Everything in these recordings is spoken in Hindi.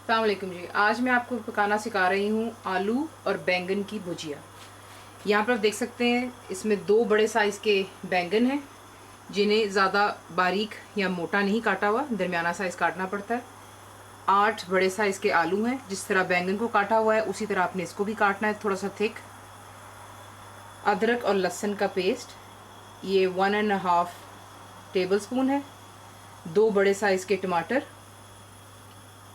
अस्सलाम वालेकुम जी। आज मैं आपको पकाना सिखा रही हूँ आलू और बैंगन की भुजिया। यहाँ पर आप देख सकते हैं इसमें 2 बड़े साइज़ के बैंगन हैं जिन्हें ज़्यादा बारीक या मोटा नहीं काटा हुआ, दरमियाना साइज़ काटना पड़ता है। 8 बड़े साइज़ के आलू हैं। जिस तरह बैंगन को काटा हुआ है उसी तरह आपने इसको भी काटना है, थोड़ा सा थिक। अदरक और लहसुन का पेस्ट ये 1.5 टेबल स्पून है। 2 बड़े साइज़ के टमाटर,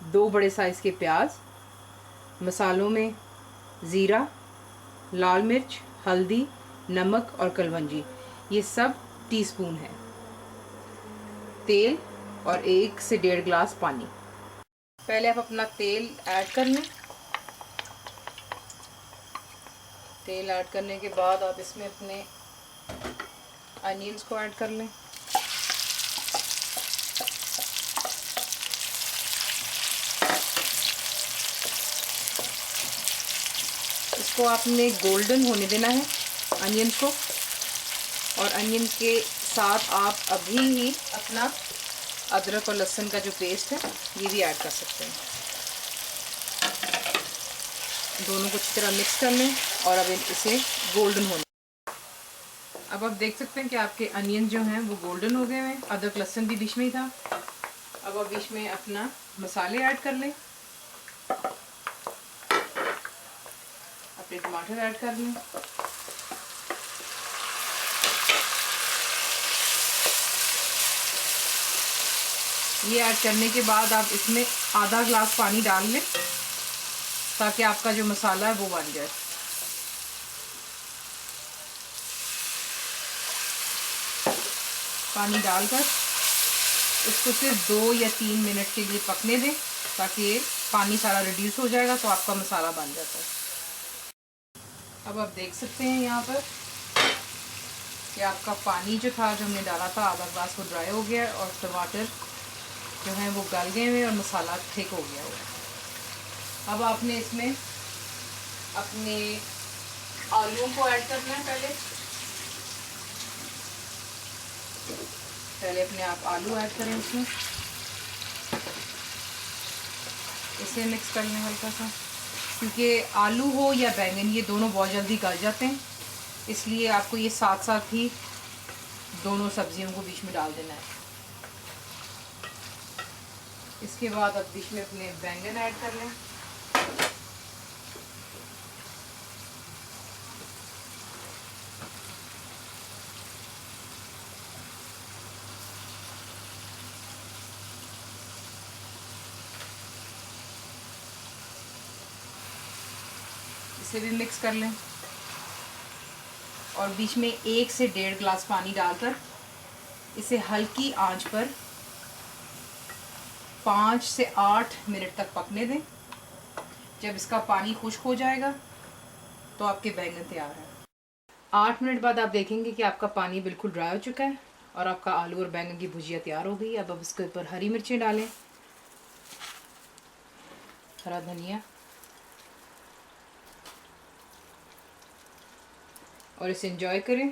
2 बड़े साइज़ के प्याज। मसालों में ज़ीरा, लाल मिर्च, हल्दी, नमक और कलवंजी, ये सब टीस्पून है। तेल और 1 से 1.5 गिलास पानी। पहले आप अपना तेल ऐड कर लें। तेल ऐड करने के बाद आप इसमें अपने अनियंस को ऐड कर लें। इसको आपने गोल्डन होने देना है अनियंस को, और अनियन के साथ आप अभी ही अपना अदरक और लहसुन का जो पेस्ट है ये भी ऐड कर सकते हैं। दोनों को अच्छी तरह मिक्स कर लें और अब इसे गोल्डन होने। अब आप देख सकते हैं कि आपके अनियन जो हैं वो गोल्डन हो गए हैं। अदरक लहसुन भी बीच में ही था। अब आप बीच में अपना मसाले ऐड कर लें। अपने टमाटर ऐड कर लें। ये ऐड करने के बाद आप इसमें आधा गिलास पानी डाल लें ताकि आपका जो मसाला है वो बन जाए। पानी डालकर इसको सिर्फ 2 या 3 मिनट के लिए पकने दें ताकि ये पानी सारा रिड्यूस हो जाएगा तो आपका मसाला बन जाता है। अब आप देख सकते हैं यहाँ पर कि आपका पानी जो था, जो हमने डाला था आधा गिलास, वो ड्राई हो गया और टमाटर जो हैं वो गल गए हुए और मसाला थिक हो गया हुआ। अब आपने इसमें अपने आलूओं को ऐड करना है। पहले अपने आप आलू ऐड करें इसमें। इसे मिक्स कर लें हल्का सा, क्योंकि आलू हो या बैंगन ये दोनों बहुत जल्दी गल जाते हैं, इसलिए आपको ये साथ साथ ही दोनों सब्जियों को बीच में डाल देना है। इसके बाद अब बीच में अपने बैंगन ऐड कर लें। इसे भी मिक्स कर लें और बीच में 1 से 1.5 गिलास पानी डालकर इसे हल्की आंच पर 5 से 8 मिनट तक पकने दें। जब इसका पानी खुश्क हो जाएगा तो आपके बैंगन तैयार हैं। 8 मिनट बाद आप देखेंगे कि आपका पानी बिल्कुल ड्राई हो चुका है और आपका आलू और बैंगन की भुजिया तैयार हो गई। अब आप इसके ऊपर हरी मिर्चें डालें, हरा धनिया, और इसे एंजॉय करें।